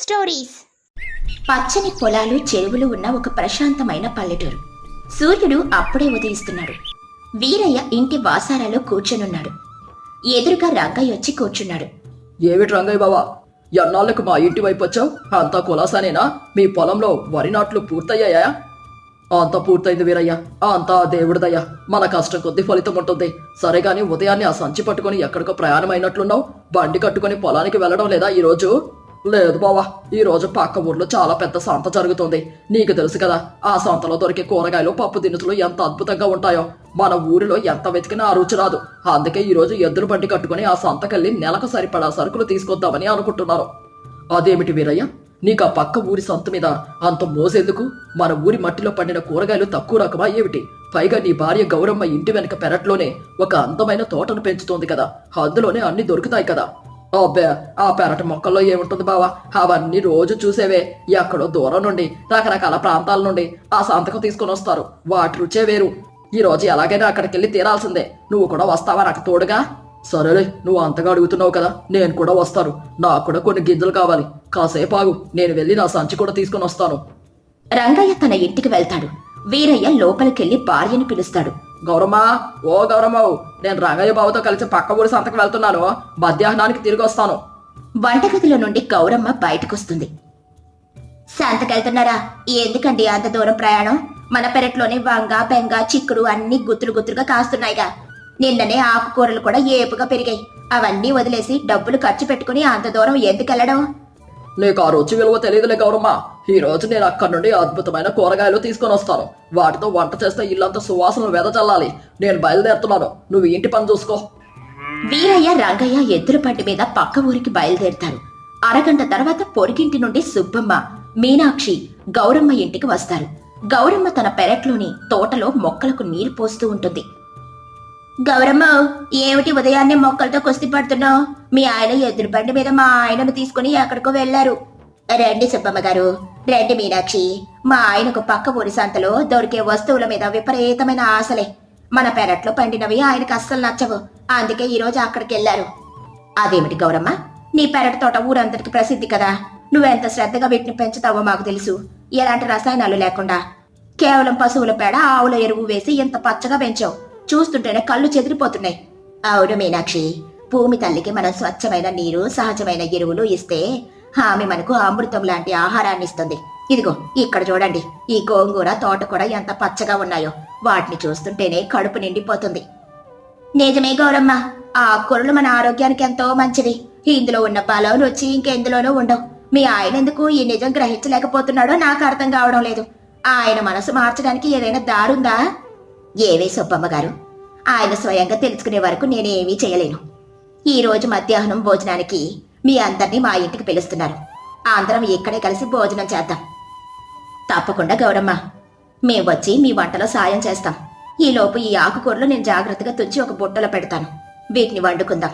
Stories. పచ్చని పొలాలు, చెరువులు ఉన్న ఒక ప్రశాంతమైన పల్లెటూరు. సూర్యుడు అప్పుడే ఉదయిస్తున్నాడు. వీరయ్య ఇంటి వాసారాలో కూర్చునున్నాడు. ఎదురుగా రంగయ్య వచ్చి కూర్చున్నాడు. ఏమిటి రంగయ్య బావా, ఎన్నాళ్ళకు మా ఇంటి వైపు వచ్చావు? అంతా కులాసానేనా? మీ పొలంలో వరి నాట్లు పూర్తయ్యాయా? అంతా పూర్తయింది వీరయ్య, అంతా దేవుడిదయ్యా. మన కష్టం కొద్ది ఫలితం ఉంటుంది. సరే గాని ఉదయాన్నే ఆ సంచి పట్టుకుని ఎక్కడికో ప్రయాణం అయినట్లున్నావు. బండి కట్టుకుని పొలానికి వెళ్ళడం లేదా ఈరోజు? లేదు బావా, ఈ రోజు పక్క ఊర్లో చాలా పెద్ద సంత జరుగుతుంది. నీకు తెలుసు కదా, ఆ సంతలో దొరికే కూరగాయలు, పప్పు దినుసులు ఎంత అద్భుతంగా ఉంటాయో. మన ఊరిలో ఎంత వెతికినా ఆ రుచి రాదు. అందుకే ఈ రోజు ఎద్దుల బండి కట్టుకుని ఆ సంతకెళ్ళి నెలకు సరిపడా సరుకులు తీసుకొద్దామని అనుకుంటున్నారు. అదేమిటి వీరయ్య, నీకు ఆ పక్క ఊరి సంత మీద అంత మోసేందుకు? మన ఊరి మట్టిలో పండిన కూరగాయలు తక్కువ రకమా ఏమిటి? పైగా నీ భార్య గౌరమ్మ ఇంటి వెనక పెరట్లోనే ఒక అందమైన తోటను పెంచుతోంది కదా, అందులోనే అన్ని దొరుకుతాయి కదా. అబ్బే, ఆ పెరటి మొక్కల్లో ఏముంటుంది బావా, అవన్నీ రోజు చూసేవే. ఎక్కడో దూరం నుండి, రకరకాల ప్రాంతాల నుండి ఆ సంతకు తీసుకుని వస్తారు. వాటి రుచే వేరు. ఈ రోజు ఎలాగైనా అక్కడికి వెళ్ళి తీరాల్సిందే. నువ్వు కూడా వస్తావా నాకు తోడుగా? సరేలే, నువ్వు అంతగా అడుగుతున్నావు కదా, నేను కూడా వస్తాను. నాకు కూడా కొన్ని గింజలు కావాలి. కాసేపు ఆగు, నేను వెళ్ళి నా సంచి కూడా తీసుకుని వస్తాను. రంగయ్య తన ఇంటికి వెళ్తాడు. వీరయ్య లోపలికెళ్లి భార్యను పిలుస్తాడు. గౌరమ్మా, ఓ గౌరమ్మవు, నేను రంగయ్య బాబుతో కలిసి పక్క ఊరి సంతకు వెళ్తున్నాను. మధ్యాహ్నానికి తిరిగి వస్తాను. వంటగదిలో నుండి గౌరమ్మ బయటకొస్తుంది. సంతకెళ్తున్నారా? ఎందుకండి అంత దూరం ప్రయాణం? మన పెరట్లోనే వంగ, బెంగ, చిక్కుడు అన్ని గుత్తులు గుత్తులుగా కాస్తున్నాయిగా. నిన్ననే ఆకుకూరలు కూడా ఏపుగా పెరిగాయి. అవన్నీ వదిలేసి డబ్బులు ఖర్చు పెట్టుకుని అంత దూరం ఎందుకెళ్లడం? నీకు ఆ రుచి విలువ తెలియదులే గౌరమ్మ. ఈ రోజు నేను అక్కడి నుండి అద్భుతమైన కూరగాయలు తీసుకొని వస్తాను. వాటితో వంట చేస్తే ఇల్లంతా సువాసనలు వెదజల్లాలి. నేను బయలుదేరుతున్నాను, నువ్వు ఇంటి పని చూసుకో. వీరయ్య, రంగయ్య ఎద్దుల బండి మీద పక్క ఊరికి బయలుదేరుతారు. అరగంట తర్వాత పొరిగింటి నుండి సుబ్బమ్మ, మీనాక్షి, గౌరమ్మ ఇంటికి వస్తారు. గౌరమ్మ తన పెరట్లోని తోటలో మొక్కలకు నీరు పోస్తూ ఉంటుంది. గౌరమ్మ, ఏమిటి ఉదయాన్నే మొక్కలతో కుస్తీ పడుతున్నావు? మీ ఆయన ఎద్దుల బండి మీద మా ఆయనను తీసుకుని ఎక్కడికో వెళ్లారు. రండి సుబ్బమ్మ గారు, రండి మీనాక్షి. మా ఆయనకు పక్క ఊరి సంతలో దొరికే వస్తువుల మీద విపరీతమైన ఆశలే. మన పెరట్లో పండినవి ఆయనకు అస్సలు నచ్చవు. అందుకే ఈరోజు అక్కడికి వెళ్లారు. అదేమిటి గౌరమ్మ, నీ పెరటి తోట ఊరంతటికి ప్రసిద్ధి కదా. నువ్వెంత శ్రద్ధగా వీటిని పెంచుతావో మాకు తెలుసు. ఎలాంటి రసాయనాలు లేకుండా కేవలం పశువుల పేడ, ఆవుల ఎరువు వేసి ఎంత పచ్చగా పెంచావు. చూస్తుంటేనే కళ్ళు చెదిరిపోతున్నాయి. అవును మీనాక్షి, భూమి తల్లికి మనం స్వచ్ఛమైన నీరు, సహజమైన ఎరువులు ఇస్తే ఆమె మనకు అమృతం లాంటి ఆహారాన్ని ఇస్తుంది. ఇదిగో ఇక్కడ చూడండి, ఈ గోంగూర తోట కూడా ఎంత పచ్చగా ఉన్నాయో. వాటిని చూస్తుంటేనే కడుపు నిండిపోతుంది. నిజమే గౌరమ్మ, ఆ ఆకుకూరలు మన ఆరోగ్యానికి ఎంతో మంచివి. ఇందులో ఉన్న బలం, రుచి ఇంకెందులోనూ ఉండవు. మీ ఆయన ఎందుకు ఈ నిజం గ్రహించలేకపోతున్నాడో నాకు అర్థం కావడం లేదు. ఆయన మనసు మార్చడానికి ఏదైనా దారుందా? ఏవే సుబ్బమ్మ గారు, ఆయన స్వయంగా తెలుసుకునే వరకు నేనేమీ చేయలేను. ఈ రోజు మధ్యాహ్నం భోజనానికి మీ అందరినీ మా ఇంటికి పిలుస్తున్నారు. అందరం ఇక్కడే కలిసి భోజనం చేద్దాం. తప్పకుండా గౌరమ్మ, మేం వచ్చి మీ వంటలో సాయం చేస్తాం. ఈలోపు ఈ ఆకుకూరలు నేను జాగ్రత్తగా తుంచి ఒక బుట్టలో పెడతాను. వీటిని వండుకుందాం.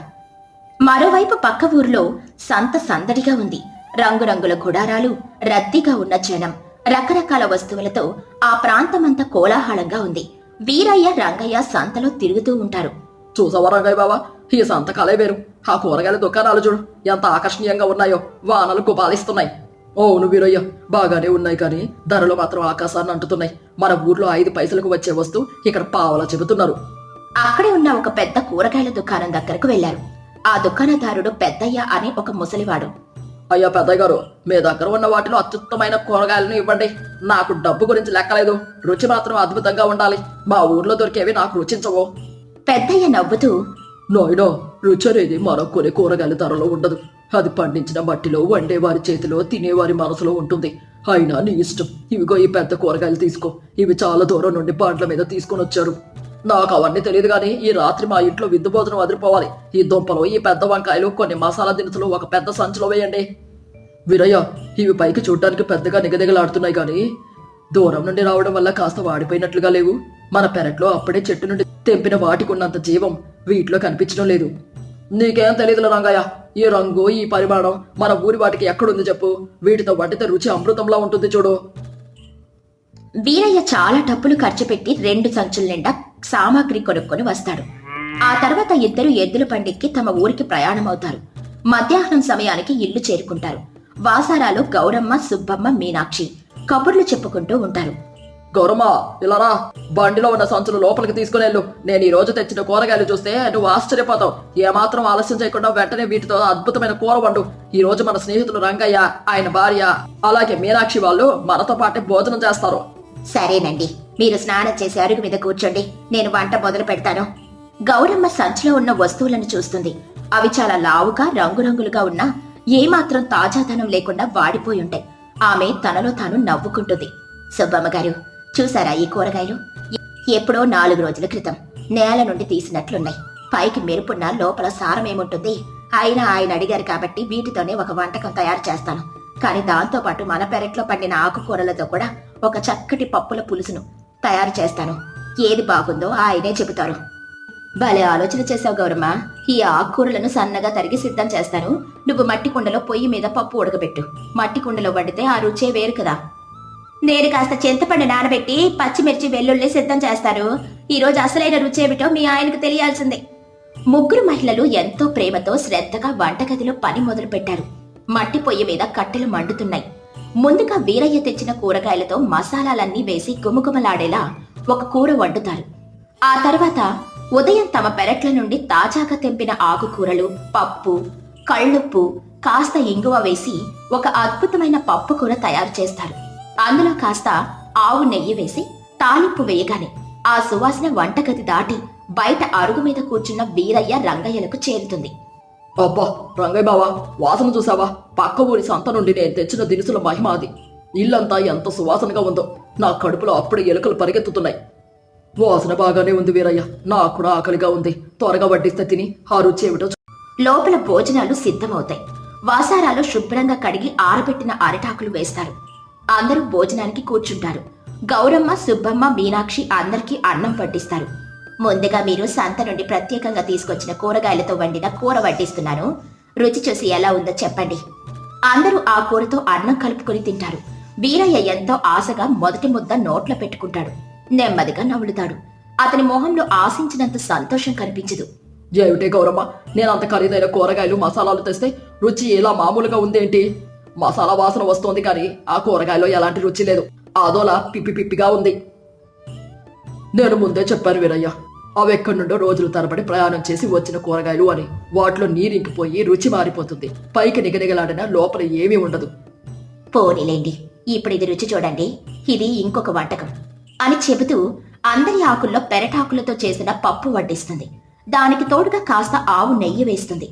మరోవైపు పక్క ఊరిలో సంత సందడిగా ఉంది. రంగురంగుల గుడారాలు, రద్దీగా ఉన్న జనం, రకరకాల వస్తువులతో ఆ ప్రాంతమంతా కోలాహలంగా ఉంది. వీరయ్య, రంగయ్య సంతలో తిరుగుతూ ఉంటారు. చూసావా రంగయ్య బావా, ఈ సంతకాలే వేరు. ఆ కూరగాయల దుకాణాలు చూడు, ఎంత ఆకర్షణీయంగా ఉన్నాయో. వానలు గుబాలిస్తున్నాయి. అవును వీరయ్య, బాగానే ఉన్నాయి, కానీ ధరలు మాత్రం ఆకాశాన్ని అంటుతున్నాయి. మన ఊర్లో 5 పైసలకు వచ్చే వస్తువు ఇక్కడ పావలా చెబుతున్నారు. అక్కడే ఉన్న ఒక పెద్ద కూరగాయల దుకాణం దగ్గరకు వెళ్లారు. ఆ దుకాణదారుడు పెద్దయ్య అనే ఒక ముసలివాడు. అయ్యా పెద్దయ్య గారు, మీ దగ్గర ఉన్న వాటిలో అత్యుత్తమైన కూరగాయలను ఇవ్వండి. నాకు డబ్బు గురించి లెక్కలేదు, రుచి మాత్రం అద్భుతంగా ఉండాలి. మా ఊర్లో దొరికేవి నాకు రుచించవు. పెద్దయ్య నవ్వుతూ, నాయనా, రుచి అనేది మరో కొన్ని కూరగాయల ధరలో ఉండదు. అది పండించిన మట్టిలో, వండేవారి చేతిలో, తినేవారి మనసులో ఉంటుంది. అయినా నీ ఇష్టం. ఇవిగో ఈ పెద్ద కూరగాయలు తీసుకో. ఇవి చాలా దూరం నుండి బండ్ల మీద తీసుకొని వచ్చారు. నాకు అవన్నీ తెలియదు, కానీ ఈ రాత్రి మా ఇంట్లో విందు భోజనం అదిరిపోవాలి. ఈ దుంపలు, ఈ పెద్ద వంకాయలు, కొన్ని మసాలా దినుసులు ఒక పెద్ద సంచిలో వేయండి. వీరయ్య, ఇవి పైకి చూడ్డానికి పెద్దగా నిగదిగలాడుతున్నాయి, కానీ దూరం నుండి రావడం వల్ల కాస్త వాడిపోయినట్లుగా లేవు. మన పెరట్లో అప్పుడే చెట్టు నుండి తెంపిన వాటికి ఉన్నంత జీవం వీటిలో కనిపించడం లేదు. నీకేం తెలియదులే రంగయ్య, ఈ రంగు, ఈ పరిమాణం మన ఊరి వాటికి ఎక్కడుంది చెప్పు. వీటితో వండితే రుచి అమృతంలా ఉంటుంది చూడు. వీరయ్య చాలా డబ్బులు ఖర్చు పెట్టి 2 సంచుల నిండా సామాగ్రి కొనుక్కొని వస్తాడు. ఆ తర్వాత ఇద్దరు ఎద్దుల బండికి తమ ఊరికి ప్రయాణమవుతారు. మధ్యాహ్నం సమయానికి ఇల్లు చేరుకుంటారు. వాసారాలు గౌరమ్మ, సుబ్బమ్మ, మీనాక్షి కబుర్లు చెప్పుకుంటూ ఉంటారు. గౌరమ్మ, ఇలారా, బండిలో ఉన్న సంచులు లోపలికి తీసుకునేళ్ళు. నేను ఈ రోజు తెచ్చిన కూరగాయలు చూస్తే నువ్వు ఆశ్చర్యపోతావు. ఏమాత్రం ఆలస్యం చేయకుండా వెంటనే వీటితో అద్భుతమైన కూర వండు. ఈ రోజు మన స్నేహితులు రంగయ్య, ఆయన భార్య, అలాగే మీనాక్షి వాళ్ళు మనతో పాటే భోజనం చేస్తారు. సరేనండి, మీరు స్నానం చేసి అరుగు మీద కూర్చోండి, నేను వంట మొదలు పెడతాను. గౌరమ్మ సంచిలో ఉన్న వస్తువులను చూస్తుంది. అవి చాలా లావుగా, రంగురంగులుగా ఉన్నా ఏమాత్రం తాజాదనం లేకుండా వాడిపోయి ఉంటాయి. ఆమె తనలో తాను నవ్వుకుంటుంది. సుబ్బమ్మ గారు, చూసారా ఈ కూరగాయలు? ఎప్పుడో 4 రోజుల క్రితం నేల నుండి తీసినట్లున్నాయి. పైకి మెరుపున్న లోపల సారం ఏముంటుంది? అయినా ఆయన అడిగారు కాబట్టి వీటితోనే ఒక వంటకం తయారు చేస్తాను. కానీ దాంతో పాటు మన పెరట్లో పండిన ఆకుకూరలతో కూడా ఒక చక్కటి పప్పుల పులుసును తయారు చేస్తాను. ఏది బాగుందో ఆయనే చెబుతారు. భలే ఆలోచన చేసావు గౌరమ్మ. ఈ ఆకుకూరలను సన్నగా తరిగి సిద్ధం చేస్తాను. నువ్వు మట్టి కుండలో పొయ్యి మీద పప్పు ఉడకబెట్టు. మట్టి కుండలో వండితే ఆ రుచే వేరు కదా. నేను కాస్త చింతపండు నానబెట్టి పచ్చిమిర్చి, వెల్లుల్లి సిద్ధం చేస్తాను. ఈ రోజు అసలైన రుచేమిటో మీ ఆయనకు తెలియాల్సిందే. ముగ్గురు మహిళలు ఎంతో ప్రేమతో శ్రద్ధగా వంటగదిలో పని మొదలు పెట్టారు. మట్టి పొయ్యి మీద కట్టెలు మండుతున్నాయి. ముందుగా వీరయ్య తెచ్చిన కూరగాయలతో మసాలాలన్నీ వేసి గుమగుమలాడేలా ఒక కూర వండుతారు. ఆ తర్వాత ఉదయం తమ పెరట్ల నుండి తాజాగా తెంపిన ఆకుకూరలు, పప్పు, కళ్ళుప్పు, కాస్త ఇంగువ వేసి ఒక అద్భుతమైన పప్పు కూర తయారు చేస్తారు. అందులో కాస్త ఆవు నెయ్యి వేసి తాలింపు వేయగానే ఆ సువాసన వంటగది దాటి బయట అరుగు మీద కూర్చున్న వీరయ్య, రంగయ్యలకు చేరుతుంది. అబ్బా రంగయ్య బావా, వాసన చూసావా? పక్క ఊరి సంత నుండి నేను తెచ్చిన దినుసుల మహిమ అది. ఇల్లంతా ఎంత సువాసనగా ఉందో. నా కడుపులో అప్పుడే ఎలుకలు పరిగెత్తుతున్నాయి. వాసన బాగానే ఉంది వీరయ్య, నాకు కూడా ఆకలిగా ఉంది. త్వరగా వడ్డిస్తే తిని ఆ రుచి ఏమిటో లోపల భోజనాలు సిద్ధమవుతాయి. వాసారాలు శుభ్రంగా కడిగి ఆరబెట్టిన అరటాకులు వేస్తారు. అందరూ భోజనానికి కూర్చుంటారు. గౌరమ్మ, సుబ్బమ్మ, మీనాక్షి అందరికీ అన్నం వడ్డిస్తారు. ముందుగా మీరు సంత నుండి ప్రత్యేకంగా తీసుకొచ్చిన కూరగాయలతో వండిన కూర వడ్డిస్తున్నాను. రుచి చూసి ఎలా ఉందో చెప్పండి. అందరూ ఆ కూరతో అన్నం కలుపుకొని తింటారు. వీరయ్య ఎంతో ఆశగా మొదటి ముద్ద నోట్లో పెట్టుకుంటాడు. నెమ్మదిగా నవ్వులుతాడు. అతని మొహంలో ఆశించినంత సంతోషం కనిపించదు. ఏమిటే గౌరమ్మ, నేనంత ఖరీదైన కూరగాయలు, మసాలాలు తెస్తే రుచి ఇలా మామూలుగా ఉందేంటి? మసాలా వాసన వస్తోంది కానీ ఆ కూరగాయలో ఎలాంటి రుచి లేదు. అదోలా పిప్పి పిప్పిగా ఉంది. నేను ముందే చెప్పాను వీరయ్య, అవి ఎక్కడి నుండో రోజుల తరబడి ప్రయాణం చేసి వచ్చిన కూరగాయలు అని. వాటిలో నీరింకిపోయి రుచి మారిపోతుంది. పైకి నిగనిగలాడినా లోపల ఏమీ ఉండదు. పోనీలేండి, ఇప్పుడు ఇది రుచి చూడండి, ఇది ఇంకొక వంటకం అని చెబుతూ అందరి ఆకుల్లో పెరటాకులతో చేసిన పప్పు వడ్డిస్తుంది. దానికి తోడుగా కాస్త ఆవు నెయ్యి వేస్తుంది.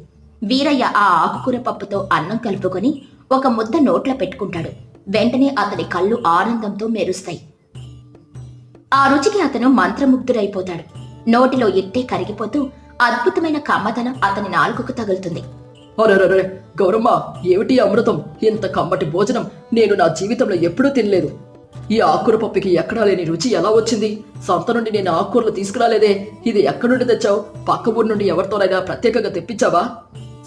వీరయ్య ఆ ఆకుకూర పప్పుతో అన్నం కలుపుకొని ఒక ముద్ద నోట్లో పెట్టుకుంటాడు. వెంటనే అతని కళ్ళు ఆనందంతో మెరుస్తాయి. ఆ రుచికి అతను మంత్రముగ్ధుడైపోతాడు. నోటిలో ఇట్టే కరిగిపోతూ అద్భుతమైన కమ్మదనం అతని నాలుకకు తగులుతుంది. అరెరెరే గౌరమ్మ, ఏమిటి అమృతం? ఇంత కమ్మటి భోజనం నేను నా జీవితంలో ఎప్పుడూ తినలేదు. ఈ ఆకుకూర పప్పుకి ఎక్కడా లేని రుచి ఎలా వచ్చింది? సంత నుండి నేను ఆకుకూరలు తీసుకురాలేదే. ఇది ఎక్కడి నుండి తెచ్చావు? పక్క ఊరి నుండి ఎవరితోనైనా ప్రత్యేకంగా తెప్పించావా?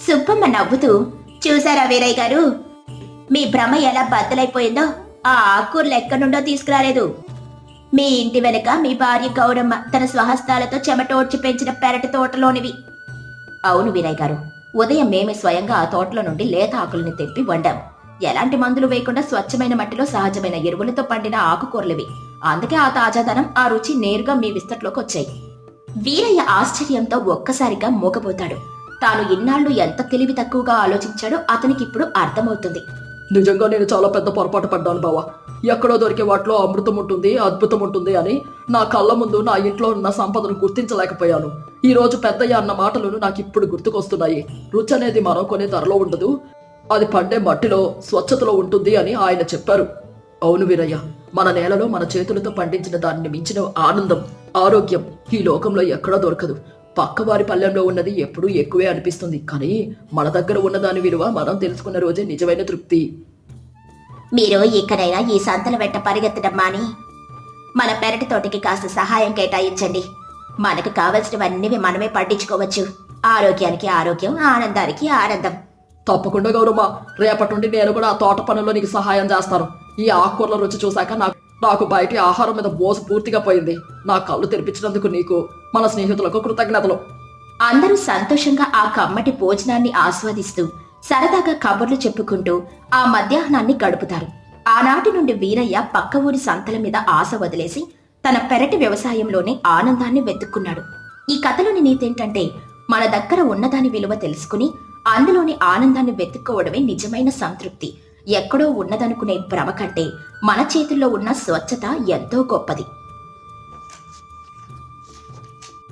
సుబ్బమ్మ నవ్వుతూ, చూసారా వీరయ్య గారు, మీ భ్రమ ఎలా బద్దలైపోయిందో. ఆ ఆకుకూరలు ఎక్కడి నుండో తీసుకురాలేదు. మీ ఇంటి వెనుక మీ భార్య గౌరమ్మ తన స్వహస్తాలతో చెమటోడ్చి పెంచిన పెరటి తోటలోనివి. అవును వీరయ్య గారు, ఉదయం మేమే స్వయంగా ఆ తోటలో నుండి లేత ఆకుల్ని తెప్పి వండాం. ఎలాంటి మందులు వేయకుండా స్వచ్ఛమైన మట్టిలో సహజమైన ఎరువులతో పండిన ఆకుకూరలివి. అందుకే ఆ తాజాదనం, ఆ రుచి నేరుగా మీ విస్తట్లోకి వచ్చాయి. వీరయ్య ఆశ్చర్యంతో ఒక్కసారిగా మూగపోతాడు. తాను ఇన్నాళ్లు ఎంత తెలివి తక్కువగా ఆలోచించాడో అతనికి ఇప్పుడు అర్థమవుతుంది. నిజంగా నేను చాలా పెద్ద పొరపాటు పడ్డాను బావా. ఎక్కడో దొరికే వాటిలో అమృతం ఉంటుంది, అద్భుతం ఉంటుంది అని నా కళ్ళ ముందు నా ఇంట్లో ఉన్న సంపదను గుర్తించలేకపోయాను. ఈ రోజు పెద్దయ్య అన్న మాటలను నాకు ఇప్పుడు గుర్తుకొస్తున్నాయి. రుచి అనేది మనం కొనే ధరలో ఉండదు, అది పండే మట్టిలో, స్వచ్ఛతలో ఉంటుంది అని ఆయన చెప్పారు. అవును వీరయ్య, మన నేలలో మన చేతులతో పండించిన దానిని మించిన ఆనందం, ఆరోగ్యం ఈ లోకంలో ఎక్కడా దొరకదు. పక్కవారి పల్లెంలో ఉన్నది ఎప్పుడూ ఎక్కువే అనిపిస్తుంది, కానీ మన దగ్గర ఉన్న దాని విలువ మనం తెలుసుకున్న రోజే నిజమైన తృప్తి. మీరు ఇక్కడైనా ఈ సంతల వెంట పరిగెత్తడం మాని మన పెరటి తోటకి కాస్త సహాయం కేటాయించండి. మనకు కావలసినవన్నీ మనమే పండించుకోవచ్చు. ఆరోగ్యానికి ఆరోగ్యం, ఆనందానికి ఆనందం. తప్పకుండా గౌరమ్మ, రేపటి నుండి నేను కూడా ఆ తోట పనుల్లో నీకు సహాయం చేస్తాను. ఈ ఆకుకూరల రుచి చూశాక నాకు బయటి ఆహారం మీద మోసు పూర్తిగా పోయింది. నా కళ్ళు తెరిపించినందుకు నీకు, మన స్నేహితులకు కృతజ్ఞతలు. అందరూ సంతోషంగా ఆ కమ్మటి భోజనాన్ని ఆస్వాదిస్తూ సరదాగా కబుర్లు చెప్పుకుంటూ ఆ మధ్యాహ్నాన్ని గడుపుతారు. ఆనాటి నుండి వీరయ్య పక్క ఊరి సంతల మీద ఆశ వదిలేసి తన పెరటి వ్యవసాయంలోనే ఆనందాన్ని వెతుక్కున్నాడు. ఈ కథలోని నీతేంటంటే, మన దగ్గర ఉన్నదాని విలువ తెలుసుకుని అందులోని ఆనందాన్ని వెతుక్కోవడమే నిజమైన సంతృప్తి. ఎక్కడో ఉన్నదనుకునే భ్రమ కంటే మన చేతుల్లో ఉన్న స్వచ్ఛత ఎంతో గొప్పది.